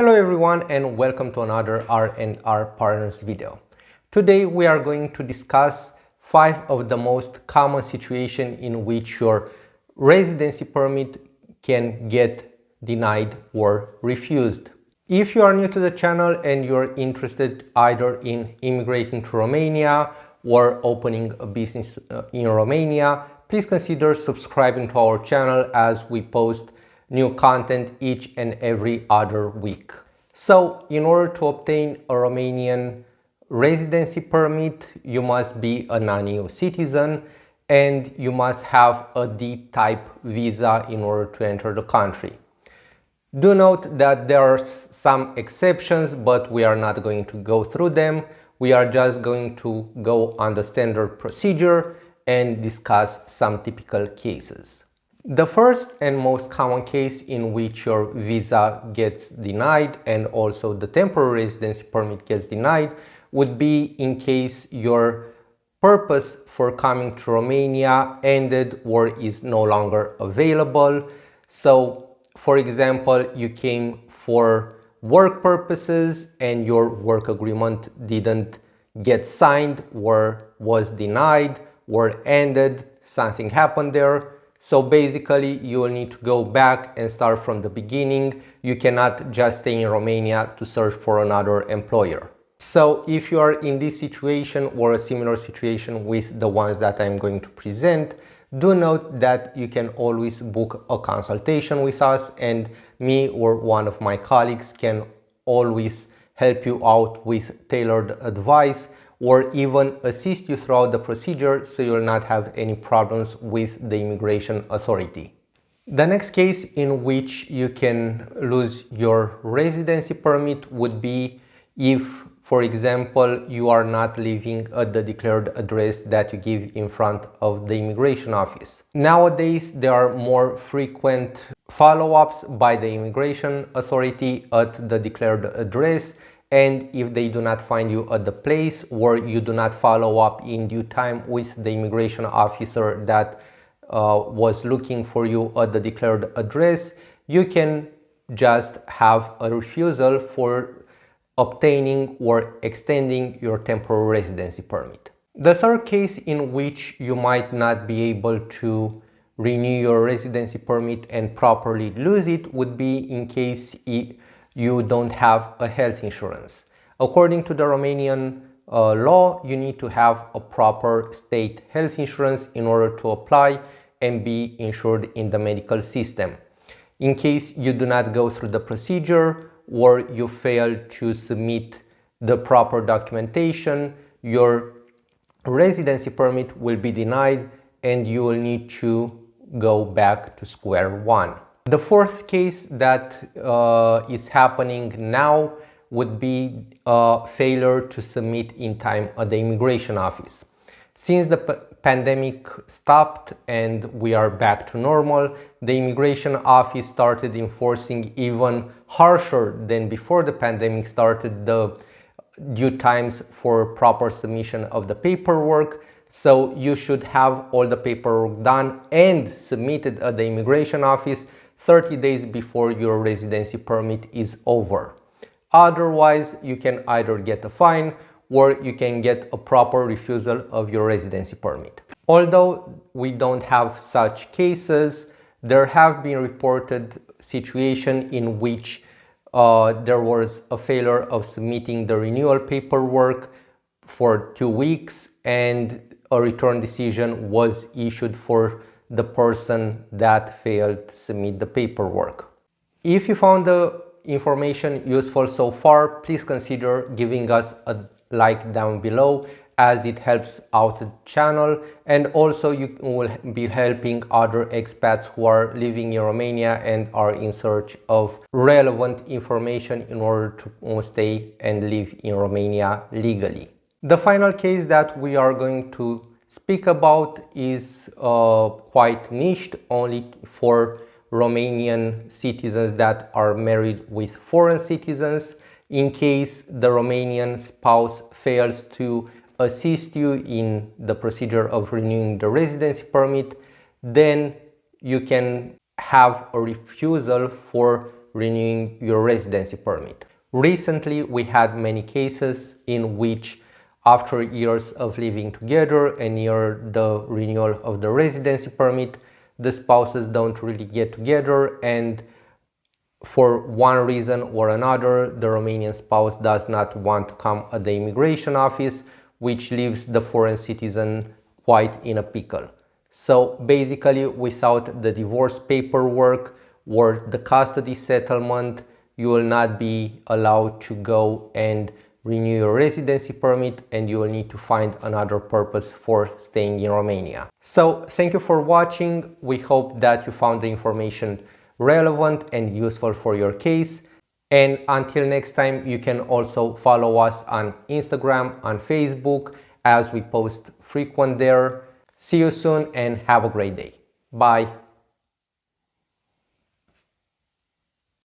Hello everyone and welcome to another R&R Partners video. Today we are going to discuss 5 of the most common situations in which your residency permit can get denied or refused. If you are new to the channel and you're interested either in immigrating to Romania or opening a business in Romania, please consider subscribing to our channel as we post new content each and every other week. So, in order to obtain a Romanian residency permit, you must be a non-EU citizen and you must have a D-type visa in order to enter the country. Do note that there are some exceptions, but we are not going to go through them. We are just going to go on the standard procedure and discuss some typical cases. The first and most common case in which your visa gets denied and also the temporary residency permit gets denied would be in case your purpose for coming to Romania ended or is no longer available. So, for example, you came for work purposes and your work agreement didn't get signed or was denied or ended, something happened there. So basically you will need to go back and start from the beginning. You cannot just stay in Romania to search for another employer. So if you are in this situation or a similar situation with the ones that I'm going to present, do note that you can always book a consultation with us and me or one of my colleagues can always help you out with tailored advice or even assist you throughout the procedure so you'll not have any problems with the immigration authority. The next case in which you can lose your residency permit would be if, for example, you are not living at the declared address that you give in front of the immigration office. Nowadays, there are more frequent follow-ups by the immigration authority at the declared address, and if they do not find you at the place or you do not follow up in due time with the immigration officer that was looking for you at the declared address, you can just have a refusal for obtaining or extending your temporary residency permit. The third case in which you might not be able to renew your residency permit and properly lose it would be in case you don't have a health insurance. According to the Romanian law, you need to have a proper state health insurance in order to apply and be insured in the medical system. In case you do not go through the procedure or you fail to submit the proper documentation, your residency permit will be denied and you will need to go back to square one. The fourth case that is happening now would be failure to submit in time at the immigration office. Since the pandemic stopped and we are back to normal, the immigration office started enforcing even harsher than before the pandemic started the due times for proper submission of the paperwork. So you should have all the paperwork done and submitted at the immigration office 30 days before your residency permit is over. Otherwise, you can either get a fine or you can get a proper refusal of your residency permit. Although we don't have such cases, there have been reported situations in which there was a failure of submitting the renewal paperwork for 2 weeks and a return decision was issued for the person that failed to submit the paperwork. If you found the information useful so far, please consider giving us a like down below as it helps out the channel, and also you will be helping other expats who are living in Romania and are in search of relevant information in order to stay and live in Romania legally. The final case that we are going to speak about is quite niched, only for Romanian citizens that are married with foreign citizens. In case the Romanian spouse fails to assist you in the procedure of renewing the residency permit, then you can have a refusal for renewing your residency permit. Recently, we had many cases in which after years of living together and near the renewal of the residency permit, the spouses don't really get together, and for one reason or another, the Romanian spouse does not want to come at the immigration office, which leaves the foreign citizen quite in a pickle. So basically, without the divorce paperwork or the custody settlement, you will not be allowed to go and renew your residency permit, and you will need to find another purpose for staying in Romania. So thank you for watching. We hope that you found the information relevant and useful for your case. And until next time, you can also follow us on Instagram, on Facebook, as we post frequent there. See you soon and have a great day. Bye.